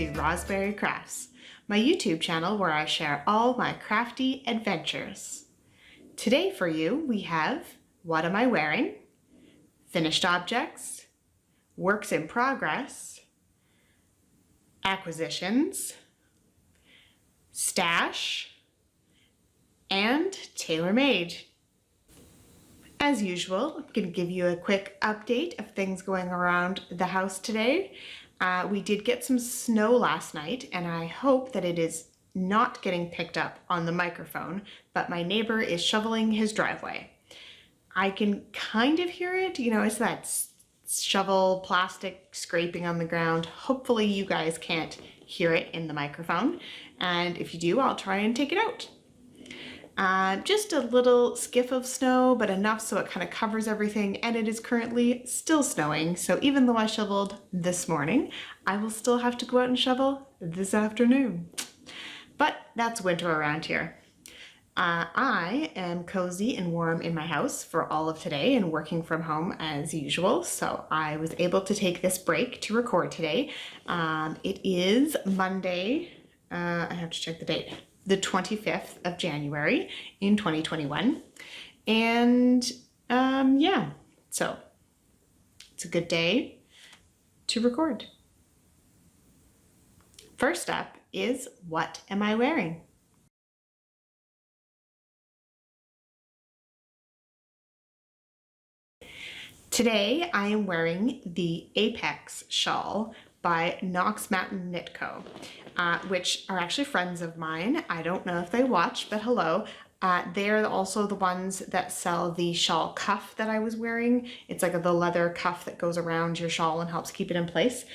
to Rosberry Crafts, my YouTube channel where I share all my crafty adventures. Today for you we have What Am I Wearing? Finished Objects, Works in Progress, Acquisitions, Stash, and Tailor Made. As usual, I'm going to give you a quick update of things going around the house today. We did get some snow last night, and I hope that it is not getting picked up on the microphone, but my neighbor is shoveling his driveway. I can kind of hear it, it's that shovel plastic scraping on the ground. Hopefully you guys can't hear it in the microphone, and if you do, I'll try and take it out. Just a little skiff of snow, but enough so it kind of covers everything, and it is currently still snowing, so even though I shoveled this morning, I will still have to go out and shovel this afternoon. But that's winter around here. I am cozy and warm in my house for all of today and working from home as usual, so I was able to take this break to record today. It is Monday, I have to check the date, the 25th of January in 2021. And yeah, so it's a good day to record. First up is What Am I Wearing? Today I am wearing the Apex shawl by Knox Mountain Knit Co., which are actually friends of mine. I don't know if they watch, but hello. They're also the ones that sell the shawl cuff that I was wearing. It's like the leather cuff that goes around your shawl and helps keep it in place.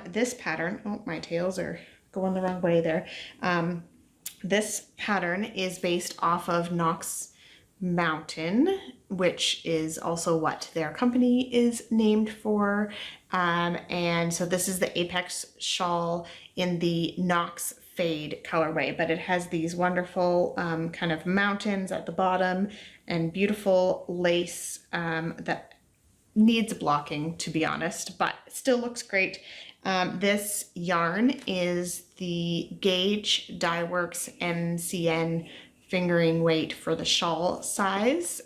This pattern, oh, my tails are going the wrong way there. This pattern is based off of Knox Mountain, which is also what their company is named for. And so this is the Apex shawl in the Knox Fade colorway, but it has these wonderful kind of mountains at the bottom and beautiful lace that needs blocking, to be honest, but still looks great. This yarn is the Gauge Dye Works MCN fingering weight for the shawl size.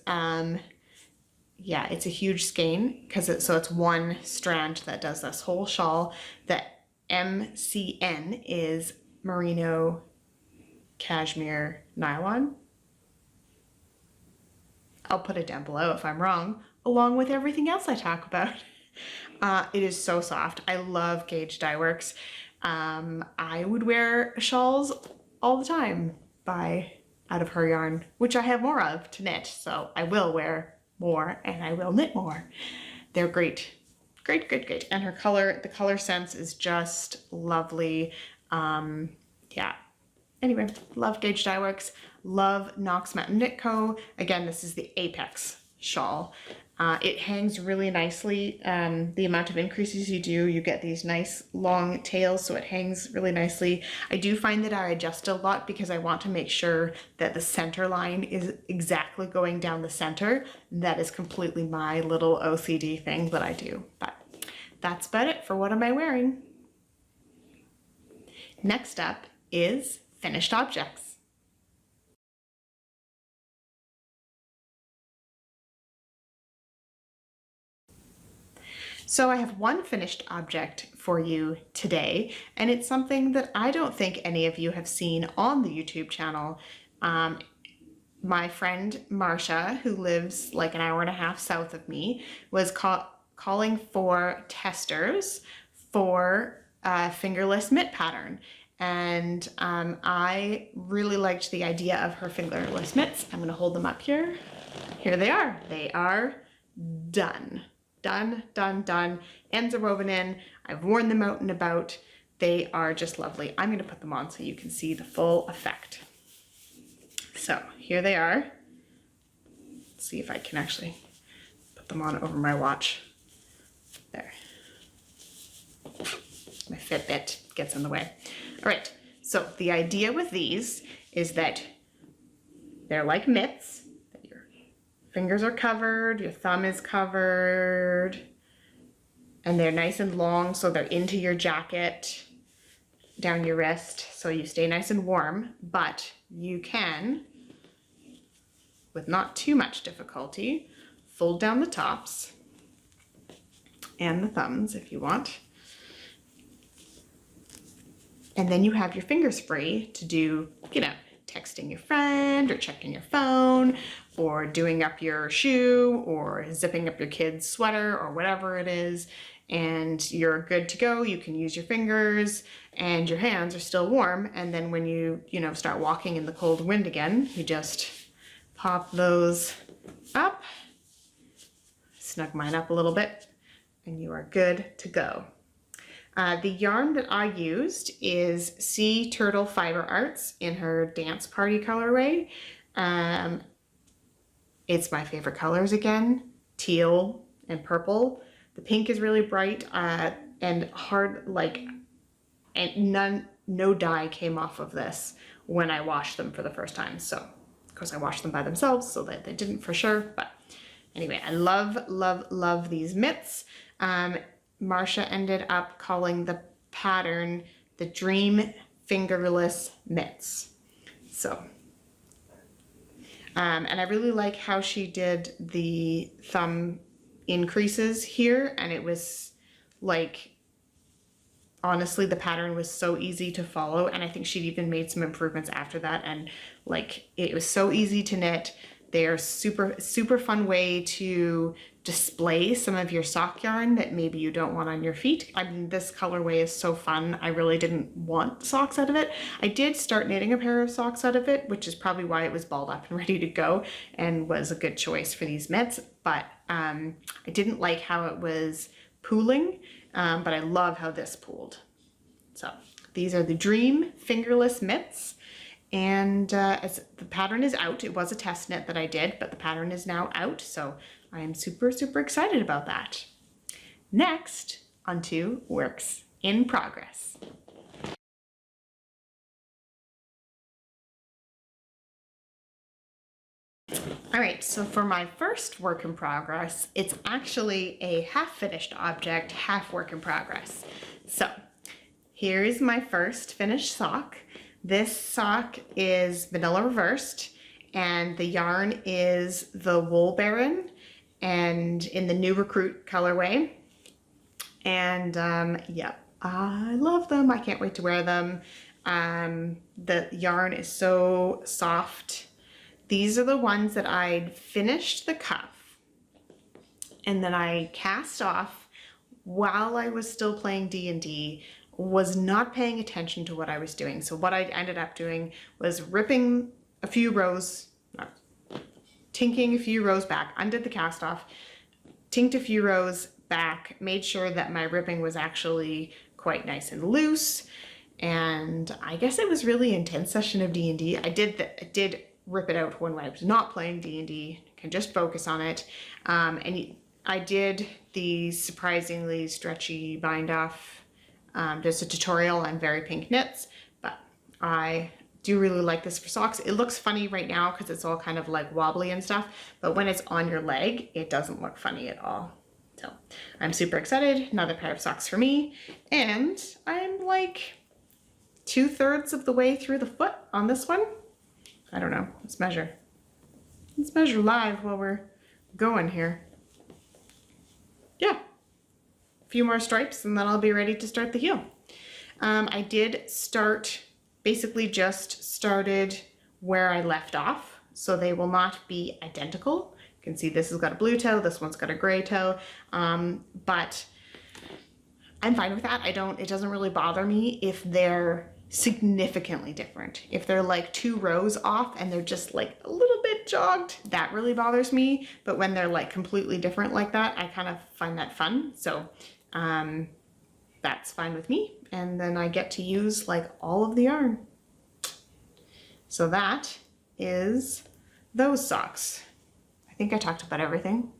Yeah, it's a huge skein because it's one strand that does this whole shawl. The MCN is merino cashmere nylon. I'll put it down below if I'm wrong, along with everything else I talk about. It is so soft. I love Gauge Dye Works. I would wear shawls all the time out of her yarn, which I have more of to knit, so I will wear more and I will knit more. They're great. Great, great, great. And her color, the color sense is just lovely. Yeah. Anyway, love Gauge Dye Works, love Knox Mountain Knit Co. Again, this is the Apex shawl. It hangs really nicely. The amount of increases you do, you get these nice long tails, so it hangs really nicely. I do find that I adjust a lot because I want to make sure that the center line is exactly going down the center. That is completely my little OCD thing that I do, but that's about it for What Am I Wearing? Next up is Finished Objects. So I have one finished object for you today, and it's something that I don't think any of you have seen on the YouTube channel. My friend Marsha, who lives like an hour and a half south of me, was calling for testers for a fingerless mitt pattern. And I really liked the idea of her fingerless mitts. I'm going to hold them up here. Here they are. They are done. Done, done, done. Ends are woven in. I've worn them out and about. They are just lovely. I'm going to put them on so you can see the full effect. So here they are. Let's see if I can actually put them on over my watch. There. My Fitbit gets in the way. All right. So the idea with these is that they're like mitts. Fingers are covered, your thumb is covered, and they're nice and long so they're into your jacket. down your wrist so you stay nice and warm, but you can, with not too much difficulty, fold down the tops and the thumbs if you want. And then you have your fingers free to do, you know, texting your friend or checking your phone or doing up your shoe or zipping up your kid's sweater or whatever it is. And you're good to go. You can use your fingers and your hands are still warm. And then when you start walking in the cold wind again, you just pop those up, snug mine up a little bit, and you are good to go. The yarn that I used is Sea Turtle Fiber Arts in her Dance Party colorway. It's my favorite colors again, teal and purple. The pink is really bright and hard, and no dye came off of this when I washed them for the first time. So, of course, I washed them by themselves so that they didn't for sure. But anyway, I love, love, love these mitts. Marcia ended up calling the pattern the Dream Fingerless Mitts. So, and I really like how she did the thumb increases here, and it was like, honestly, the pattern was so easy to follow, and I think she'd even made some improvements after that, and like it was so easy to knit. They're super fun way to display some of your sock yarn that maybe you don't want on your feet. I mean, this colorway is so fun. I really didn't want socks out of it. I did start knitting a pair of socks out of it, which is probably why it was balled up and ready to go and was a good choice for these mitts. But I didn't like how it was pooling, but I love how this pooled. So these are the Dream Fingerless Mitts. And as the pattern is out, it was a test knit that I did, but the pattern is now out, so I am super excited about that. Next, onto works in progress. All right, so for my first work in progress, it's actually a half-finished object, half work in progress. So here is my first finished sock. This sock is vanilla reversed, and the yarn is the Wool Baron, and in the New Recruit colorway. And yeah, I love them. I can't wait to wear them. The yarn is so soft. These are the ones that I'd finished the cuff, and then I cast off while I was still playing D&D. Was not paying attention to what I was doing. So what I ended up doing was ripping a few rows, tinking a few rows back, undid the cast off, tinked a few rows back, made sure that my ribbing was actually quite nice and loose. And I guess it was really intense session of D&D. I did rip it out when I was not playing D&D, can just focus on it. And I did the surprisingly stretchy bind off. Just a tutorial on Very Pink Knits, but I do really like this for socks. It looks funny right now because it's all kind of like wobbly and stuff, but when it's on your leg, it doesn't look funny at all. So I'm super excited. Another pair of socks for me. And I'm like 2/3 of the way through the foot on this one. I don't know, let's measure. Let's measure live while we're going here. Yeah. Few more stripes and then I'll be ready to start the heel. I did start, basically just started where I left off, so they will not be identical. You can see this has got a blue toe, this one's got a gray toe, but I'm fine with that. It doesn't really bother me if they're significantly different. If they're like 2 rows off and they're just like a little bit jogged, that really bothers me. But when they're like completely different like that, I kind of find that fun. So that's fine with me. And then I get to use like all of the yarn. So that is those socks. I think I talked about everything.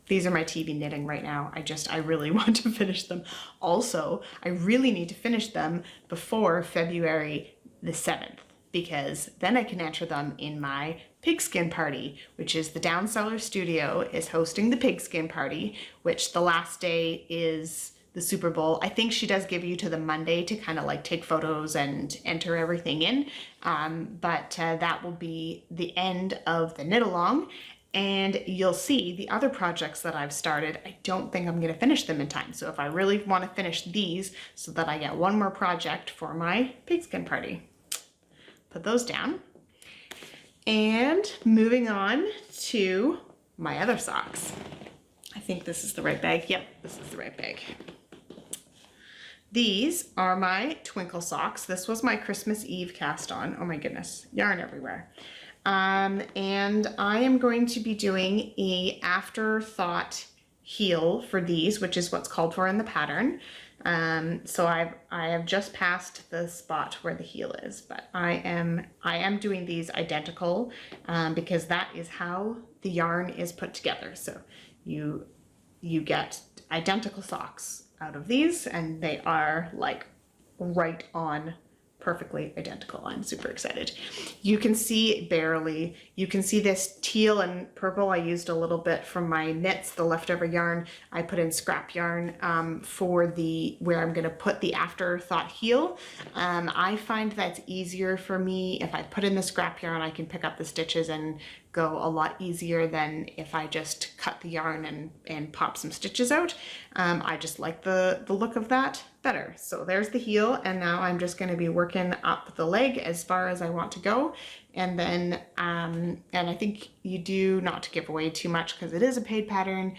These are my TV knitting right now. I really want to finish them. Also, I really need to finish them before February the 7th, because then I can enter them in my pigskin party, which is the Down Cellar Studio is hosting the pigskin party, which the last day is the Super Bowl. I think she does give you to the Monday to kind of like take photos and enter everything in. But that will be the end of the knit along. And you'll see the other projects that I've started, I don't think I'm going to finish them in time. So if I really want to finish these so that I get one more project for my pigskin party, put those down. And moving on to my other socks. I think this is the right bag. Yep, this is the right bag. These are my Twinkle Socks. This was my Christmas Eve cast on. Oh my goodness, yarn everywhere. And I am going to be doing a afterthought heel for these, which is what's called for in the pattern. So I have just passed the spot where the heel is, but I am doing these identical because that is how the yarn is put together. So you get identical socks out of these, and they are like right on, perfectly identical. I'm super excited. You can see barely, you can see this teal and purple. I used a little bit from my knits, the leftover yarn. I put in scrap yarn for the, where I'm gonna put the afterthought heel. I find that's easier for me. If I put in the scrap yarn, I can pick up the stitches and go a lot easier than if I just cut the yarn and pop some stitches out. I just like the look of that better. So there's the heel, and now I'm just going to be working up the leg as far as I want to go. And then, and I think you do, not to give away too much because it is a paid pattern,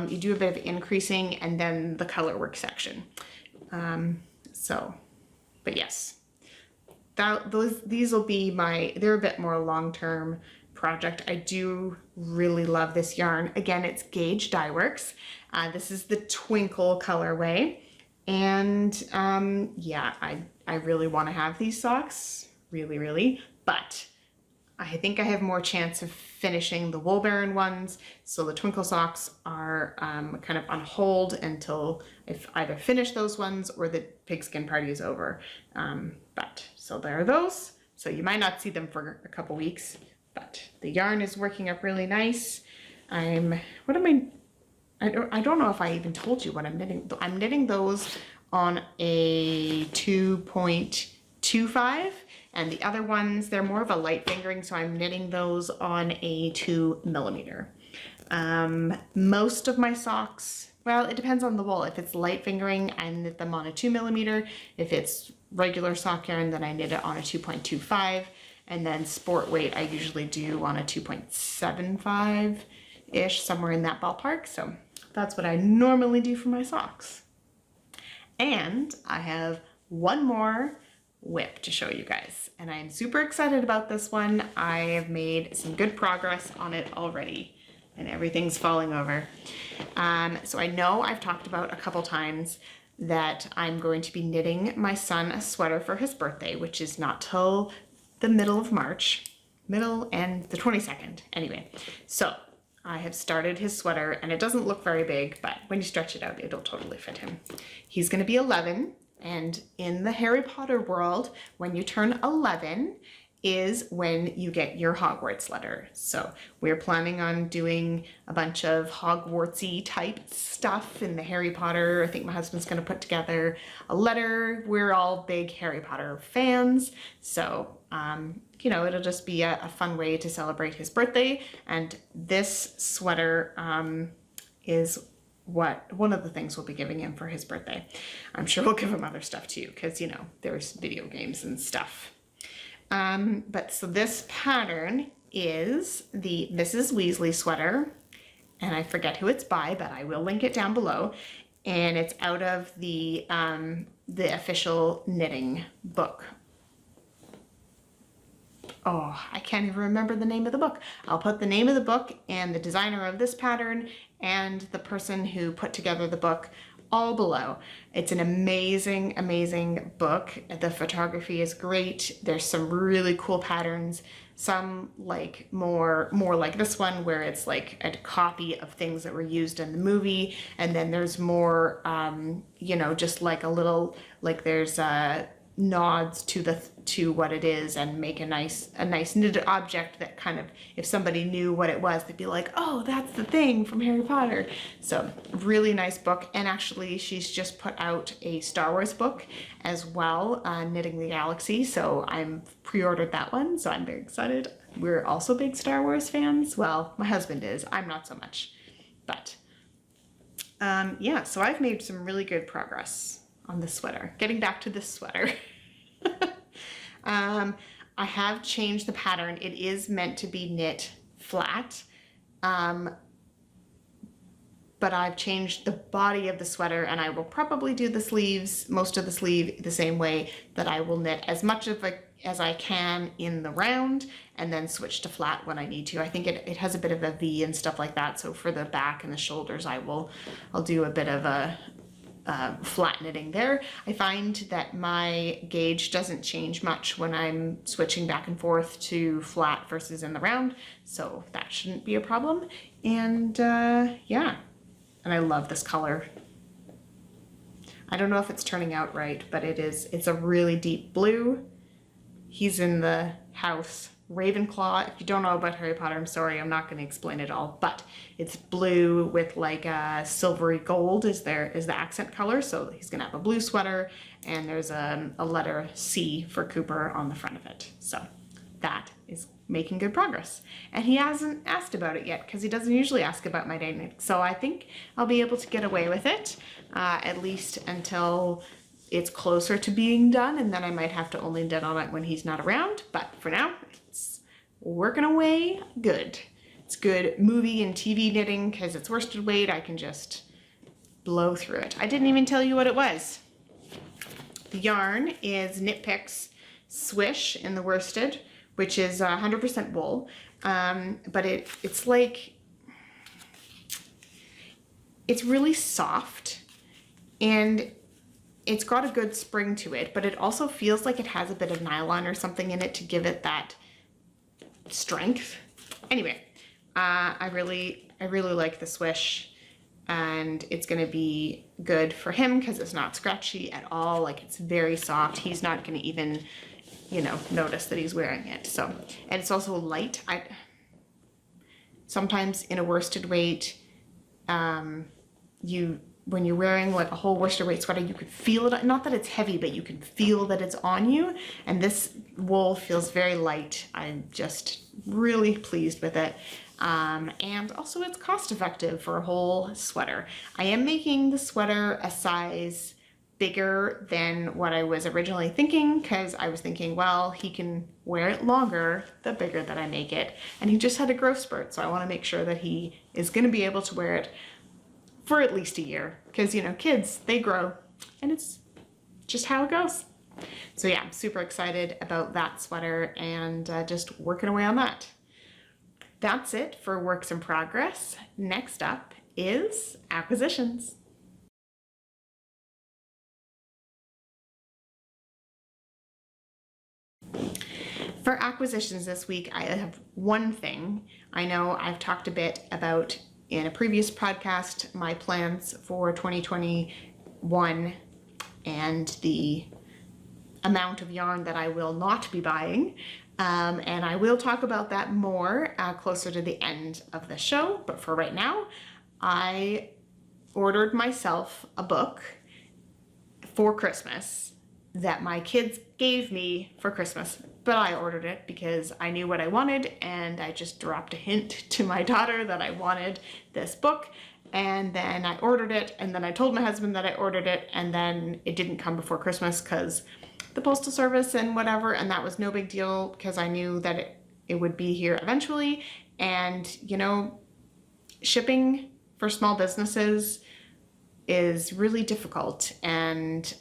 you do a bit of increasing and then the color work section. But yes, these will be they're a bit more long-term project. I do really love this yarn. Again, it's Gauge Dye Works. This is the Twinkle colorway. And yeah, I really want to have these socks, really, but I think I have more chance of finishing the Wool Baron ones. So the Twinkle socks are kind of on hold until I've either finished those ones or the pigskin party is over. So there are those. So you might not see them for a couple weeks, but the yarn is working up really nice. I don't know if I even told you what I'm knitting. I'm knitting those on a 2.25, and the other ones, they're more of a light fingering, so I'm knitting those on a 2mm. Most of my socks, well, it depends on the wool. If it's light fingering, I knit them on a 2mm. If it's regular sock yarn, then I knit it on a 2.25. And then sport weight, I usually do on a 2.75-ish, somewhere in that ballpark. So that's what I normally do for my socks. And I have one more whip to show you guys. And I'm super excited about this one. I have made some good progress on it already, and everything's falling over. So I know I've talked about a couple times that I'm going to be knitting my son a sweater for his birthday, which is not till the middle of March, middle and the 22nd. Anyway, so I have started his sweater, and it doesn't look very big, but when you stretch it out, it'll totally fit him. He's gonna be 11, and in the Harry Potter world, when you turn 11 is when you get your Hogwarts letter. So we're planning on doing a bunch of Hogwartsy type stuff in the Harry Potter. I think my husband's gonna put together a letter. We're all big Harry Potter fans. So, you know, it'll just be a fun way to celebrate his birthday. And this sweater is one of the things we'll be giving him for his birthday. I'm sure we'll give him other stuff too, because, you know, there's video games and stuff. But so this pattern is the Mrs. Weasley sweater, and I forget who it's by, but I will link it down below. And it's out of the official knitting book. Oh, I can't even remember the name of the book. I'll put the name of the book and the designer of this pattern and the person who put together the book all below. It's an amazing, amazing book. The photography is great. There's some really cool patterns. Some like more like this one, where it's like a copy of things that were used in the movie. And then there's more, you know, just like a little, like there's nods to what it is and make a nice knitted object that kind of, if somebody knew what it was, they'd be like, oh, that's the thing from Harry Potter. So really nice book. And actually she's just put out a Star Wars book as well, Knitting the Galaxy. So I'm pre-ordered that one, so I'm very excited. We're also big Star Wars fans. Well, my husband is, I'm not so much, but yeah, so I've made some really good progress on this sweater. Getting back to this sweater. I have changed the pattern. It is meant to be knit flat, but I've changed the body of the sweater, and I will probably do the sleeves, most of the sleeve, the same way that I will knit as much of as I can in the round and then switch to flat when I need to. I think it has a bit of a V and stuff like that, so for the back and the shoulders I'll do a bit of a flat knitting there. I find that my gauge doesn't change much when I'm switching back and forth to flat versus in the round, so that shouldn't be a problem. And yeah, and I love this color. I don't know if it's turning out right, but it's a really deep blue. He's in the house Ravenclaw. If you don't know about Harry Potter, I'm sorry, I'm not going to explain it all, but it's blue with like a silvery gold is the accent color. So he's going to have a blue sweater, and there's a letter C for Cooper on the front of it. So that is making good progress. And he hasn't asked about it yet because he doesn't usually ask about my day knit. So I think I'll be able to get away with it, at least until it's closer to being done, and then I might have to only knit on it when he's not around. But for now, it's working away good. It's good movie and TV knitting because it's worsted weight. I can just blow through it. I didn't even tell you what it was. The yarn is Knit Picks Swish in the worsted, which is 100% wool, but it's like, it's really soft, and it's got a good spring to it, but it also feels like it has a bit of nylon or something in it to give it that strength. Anyway, I really like the swish, and it's gonna be good for him because it's not scratchy at all. Like, it's very soft. He's not gonna even, you know, notice that he's wearing it. So, and it's also light. Sometimes in a worsted weight, when you're wearing like a whole worsted weight sweater, you could feel it, not that it's heavy, but you can feel that it's on you. And this wool feels very light. I'm just really pleased with it. And also it's cost effective for a whole sweater. I am making the sweater a size bigger than what I was originally thinking, because I was thinking, well, he can wear it longer the bigger that I make it. And he just had a growth spurt, so I want to make sure that he is going to be able to wear it for at least a year, because, you know, kids, they grow, and it's just how it goes. So yeah, I'm super excited about that sweater, and just working away on that. That's it for works in progress. Next up is acquisitions. For acquisitions this week, I have one thing. I know I've talked a bit about in a previous podcast my plans for 2021 and the amount of yarn that I will not be buying. And I will talk about that more closer to the end of the show. But for right now, I ordered myself a book for Christmas that my kids gave me for Christmas, but I ordered it because I knew what I wanted, and I just dropped a hint to my daughter that I wanted this book, and then I ordered it, and then I told my husband that I ordered it, and then it didn't come before Christmas because the postal service and whatever, and that was no big deal because I knew that it would be here eventually. And you know, shipping for small businesses is really difficult, and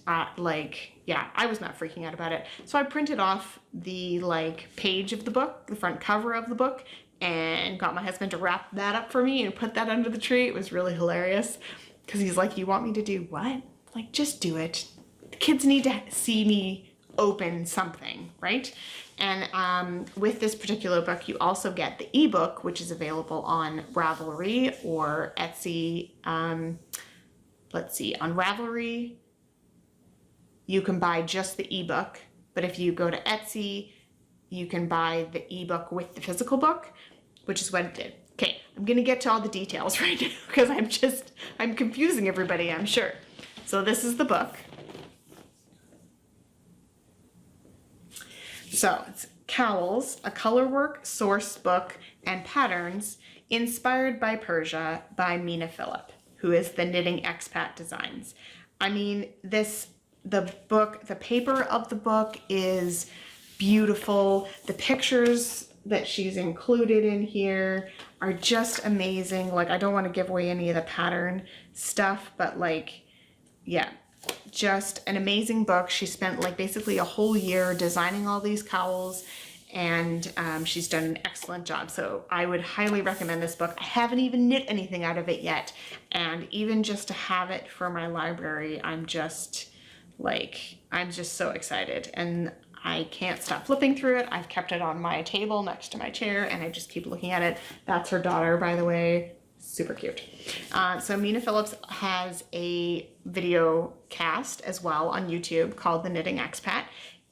yeah, I was not freaking out about it. So I printed off the page of the book, the front cover of the book, and got my husband to wrap that up for me and put that under the tree. It was really hilarious because he's like, "You want me to do what?" Like, just do it. The kids need to see me open something, right? And with this particular book, you also get the ebook, which is available on Ravelry or Etsy. Let's see, on Ravelry, you can buy just the ebook, but if you go to Etsy, you can buy the ebook with the physical book, which is what it did. Okay, I'm gonna get to all the details right now because I'm confusing everybody, I'm sure. So this is the book. So it's Cowls, a colorwork source book and patterns inspired by Persia by Mina Phillip, who is the Knitting Expat Designs. I mean, the paper of the book is beautiful. The pictures that she's included in here are just amazing. Like, I don't want to give away any of the pattern stuff, but like, yeah, just an amazing book. She spent like basically a whole year designing all these cowls, and she's done an excellent job. So I would highly recommend this book. I haven't even knit anything out of it yet, and even just to have it for my library, I'm just so excited, and I can't stop flipping through it. I've kept it on my table next to my chair, and I just keep looking at it. That's her daughter, by the way. Super cute. So Mina Phillips has a video cast as well on YouTube called The Knitting Expat.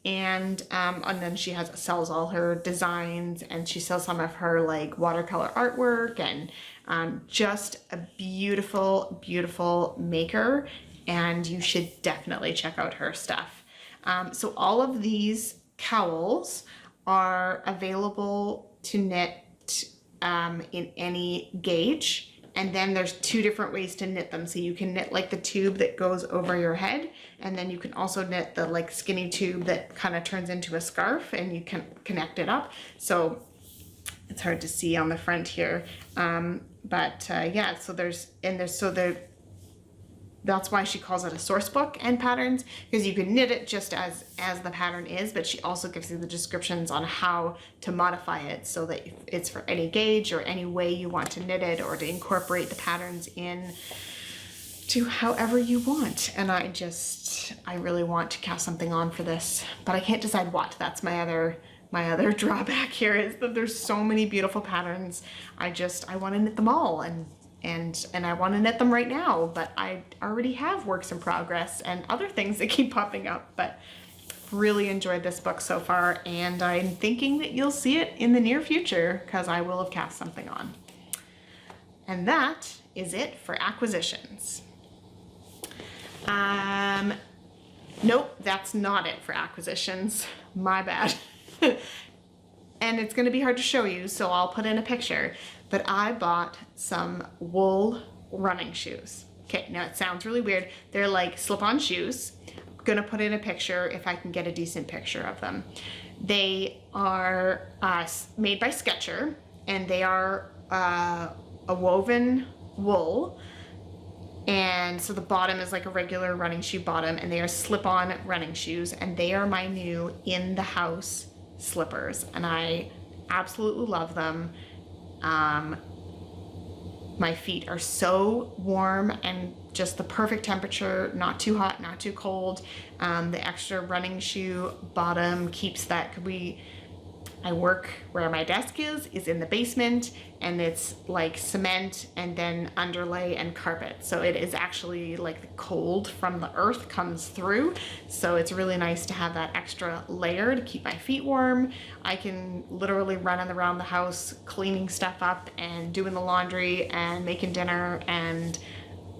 And then she sells all her designs, and she sells some of her like watercolor artwork, and just a beautiful, beautiful maker. And you should definitely check out her stuff. So all of these cowls are available to knit in any gauge, and then there's two different ways to knit them. So you can knit like the tube that goes over your head, and then you can also knit the like skinny tube that kind of turns into a scarf, and you can connect it up. So it's hard to see on the front here, yeah. So that's why she calls it a source book and patterns, because you can knit it just as the pattern is, but she also gives you the descriptions on how to modify it so that it's for any gauge or any way you want to knit it, or to incorporate the patterns in to however you want. And I really want to cast something on for this, but I can't decide what. That's my other drawback here, is that there's so many beautiful patterns. I want to knit them all, and I want to knit them right now, but I already have works in progress and other things that keep popping up. But really enjoyed this book so far, and I'm thinking that you'll see it in the near future because I will have cast something on. And that is it for acquisitions. Nope, that's not it for acquisitions. My bad. And it's going to be hard to show you, so I'll put in a picture. But I bought some wool running shoes. Okay, now it sounds really weird. They're like slip-on shoes. I'm gonna put in a picture if I can get a decent picture of them. They are made by Sketcher, and they are a woven wool. And so the bottom is like a regular running shoe bottom, and they are slip-on running shoes, and they are my new in-the-house slippers, and I absolutely love them. My feet are so warm and just the perfect temperature, not too hot, not too cold. The extra running shoe bottom keeps that. I work where my desk is in the basement, and it's like cement and then underlay and carpet. So it is actually like the cold from the earth comes through. So it's really nice to have that extra layer to keep my feet warm. I can literally run around the house cleaning stuff up and doing the laundry and making dinner, and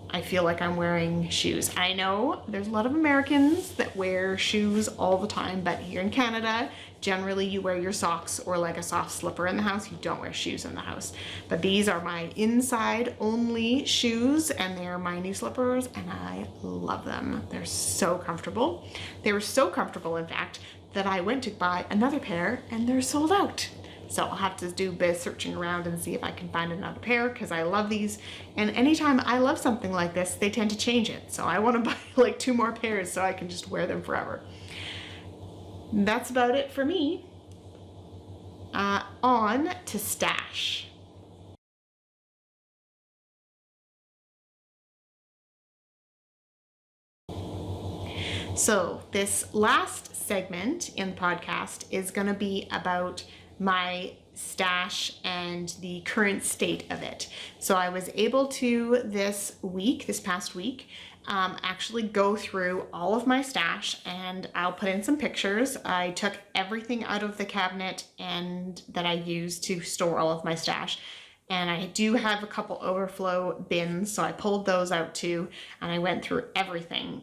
I feel like I'm wearing shoes. I know there's a lot of Americans that wear shoes all the time, but here in Canada, generally you wear your socks or like a soft slipper in the house. You don't wear shoes in the house. But these are my inside only shoes, and they're my new slippers, and I love them. They're so comfortable. They were so comfortable, in fact, that I went to buy another pair and they're sold out. So I'll have to do a bit of searching around and see if I can find another pair, because I love these. And anytime I love something like this, they tend to change it. So I want to buy like 2 more pairs so I can just wear them forever. That's about it for me. On to stash. So this last segment in the podcast is going to be about my stash and the current state of it. So I was able to this past week, actually go through all of my stash, and I'll put in some pictures. I took everything out of the cabinet and that I use to store all of my stash. And I do have a couple overflow bins, so I pulled those out too, and I went through everything.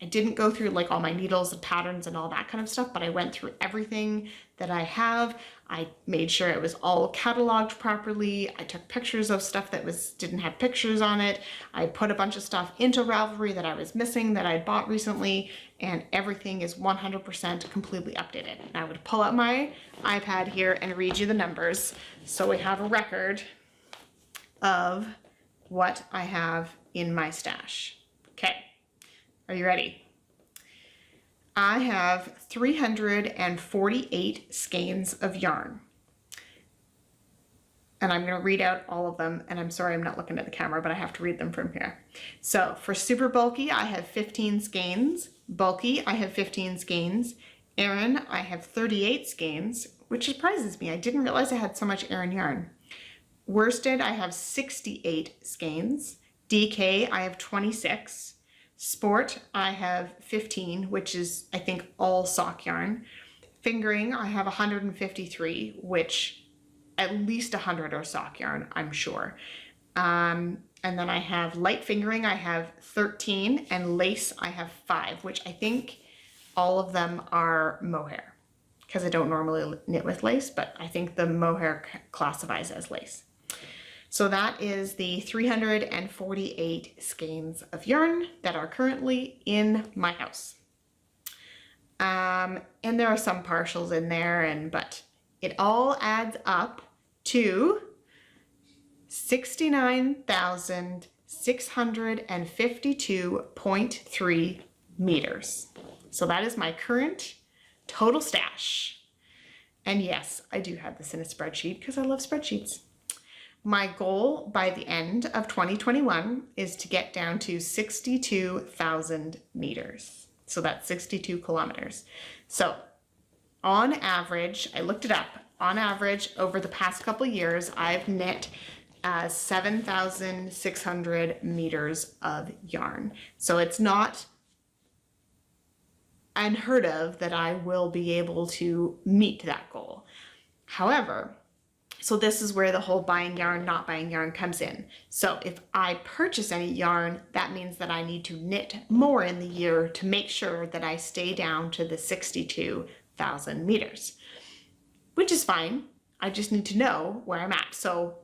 I didn't go through like all my needles and patterns and all that kind of stuff, but I went through everything that I have. I made sure it was all cataloged properly. I took pictures of stuff that didn't have pictures on it. I put a bunch of stuff into Ravelry that I was missing that I bought recently, and everything is 100% completely updated. And I would pull out my iPad here and read you the numbers, so we have a record of what I have in my stash. Okay. Are you ready? I have 348 skeins of yarn. And I'm going to read out all of them. And I'm sorry I'm not looking at the camera, but I have to read them from here. So for super bulky, I have 15 skeins. Bulky, I have 15 skeins. Aran, I have 38 skeins, which surprises me. I didn't realize I had so much Aran yarn. Worsted, I have 68 skeins. DK, I have 26. Sport, I have 15, which is, I think, all sock yarn. Fingering, I have 153, which at least 100 are sock yarn, I'm sure. And then I have light fingering, I have 13, and lace, I have 5, which I think all of them are mohair, because I don't normally knit with lace, but I think the mohair classifies as lace. So that is the 348 skeins of yarn that are currently in my house. And there are some partials in there, but it all adds up to 69,652.3 meters. So that is my current total stash. And yes, I do have this in a spreadsheet because I love spreadsheets. My goal by the end of 2021 is to get down to 62,000 meters. So that's 62 kilometers. So on average, I looked it up, on average over the past couple years, I've knit 7,600 meters of yarn. So it's not unheard of that I will be able to meet that goal. However, so this is where the whole buying yarn, not buying yarn comes in. So if I purchase any yarn, that means that I need to knit more in the year to make sure that I stay down to the 62,000 meters, which is fine. I just need to know where I'm at. So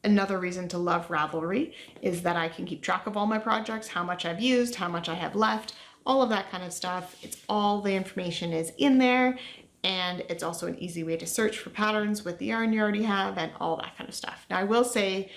another reason to love Ravelry is that I can keep track of all my projects, how much I've used, how much I have left, all of that kind of stuff. It's all the information is in there. And it's also an easy way to search for patterns with the yarn you already have and all that kind of stuff. Now I will say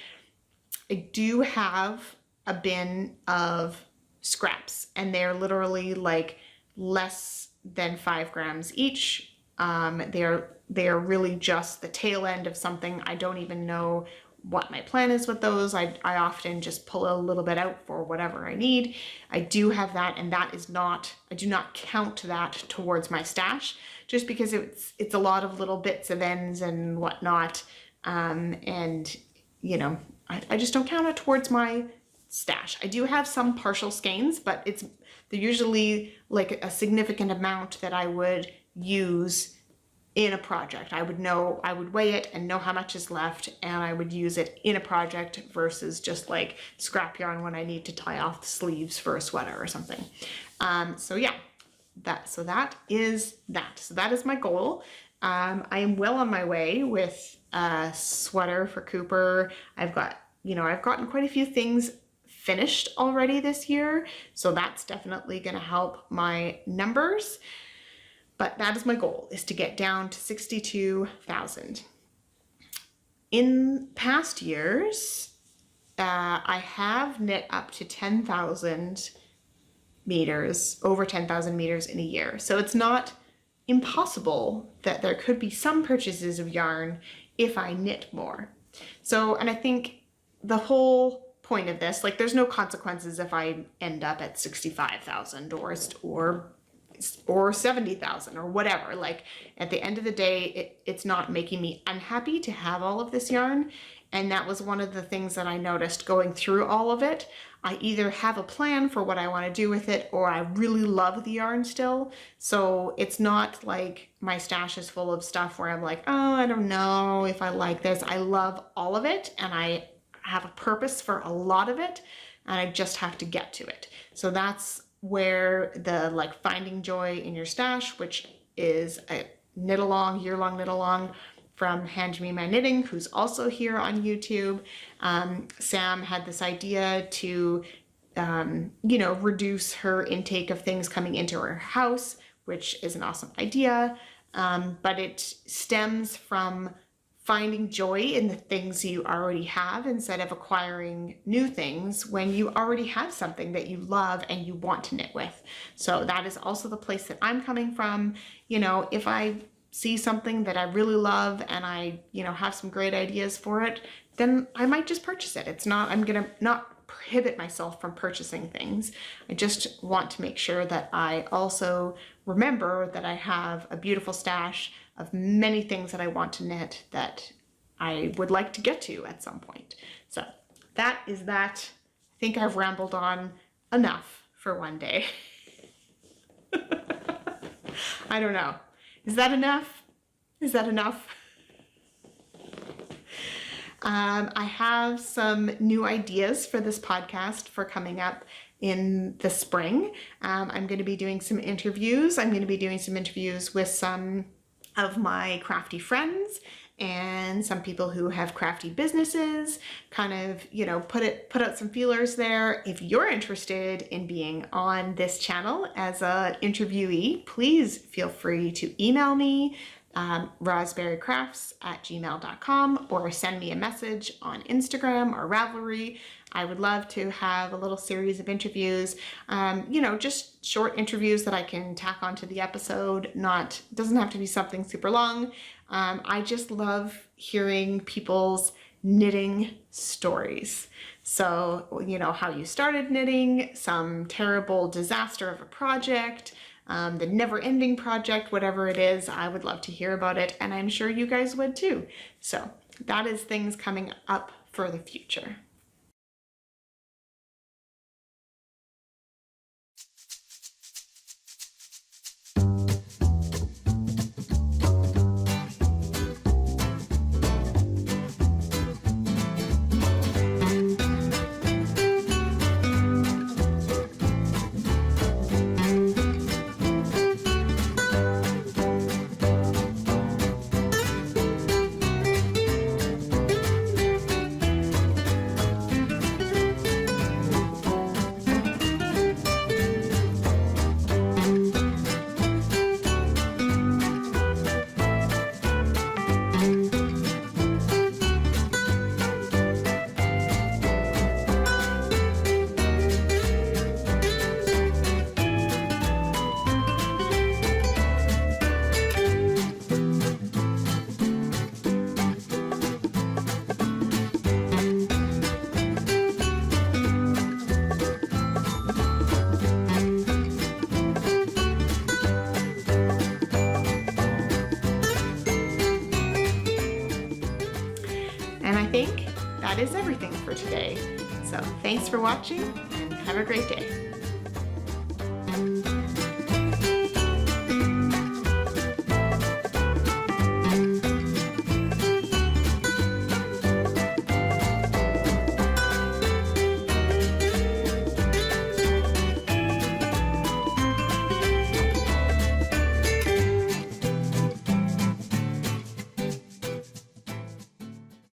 I do have a bin of scraps, and they're literally like less than 5 grams each. They are really just the tail end of something. I don't even know what my plan is with those. I often just pull a little bit out for whatever I need. I do have that, and that is not, I do not count that towards my stash, just because it's a lot of little bits of ends and whatnot. And you know, I just don't count it towards my stash. I do have some partial skeins, but they're usually like a significant amount that I would use in a project. I would weigh it and know how much is left, and I would use it in a project versus just like scrap yarn when I need to tie off the sleeves for a sweater or something. So yeah, that is my goal. I am well on my way with a sweater for Cooper. I've gotten quite a few things finished already this year, so that's definitely going to help my numbers. But that is my goal, is to get down to 62,000. In past years, I have knit up to 10,000 meters, over 10,000 meters in a year. So it's not impossible that there could be some purchases of yarn if I knit more. So, and I think the whole point of this, like there's no consequences if I end up at 65,000 or 70,000 or whatever. Like at the end of the day, it's not making me unhappy to have all of this yarn. And that was one of the things that I noticed going through all of it. I either have a plan for what I want to do with it, or I really love the yarn still. So it's not like my stash is full of stuff where I'm like, oh, I don't know if I like this. I love all of it, and I have a purpose for a lot of it, and I just have to get to it. So that's where the like finding joy in your stash, which is a knit along, year-long knit along from Hand Me My Knitting, who's also here on YouTube. Sam had this idea to, reduce her intake of things coming into her house, which is an awesome idea. But it stems from finding joy in the things you already have instead of acquiring new things when you already have something that you love and you want to knit with. So that is also the place that I'm coming from. If I see something that I really love and I, have some great ideas for it, then I might just purchase it. I'm gonna not prohibit myself from purchasing things. I just want to make sure that I also remember that I have a beautiful stash of many things that I want to knit that I would like to get to at some point. So that is that. I think I've rambled on enough for one day. I don't know. Is that enough? Is that enough? I have some new ideas for this podcast for coming up in the spring. I'm going to be doing some interviews. I'm going to be doing some interviews with some of my crafty friends and some people who have crafty businesses, kind of, put out some feelers there. If you're interested in being on this channel as an interviewee, please feel free to email me, rosberrycrafts@gmail.com, or send me a message on Instagram or Ravelry. I would love to have a little series of interviews, just short interviews that I can tack onto the episode. Doesn't have to be something super long. I just love hearing people's knitting stories. So, how you started knitting, some terrible disaster of a project, the never-ending project, whatever it is, I would love to hear about it, and I'm sure you guys would too. So that is things coming up for the future. And I think that is everything for today. So thanks for watching and have a great day.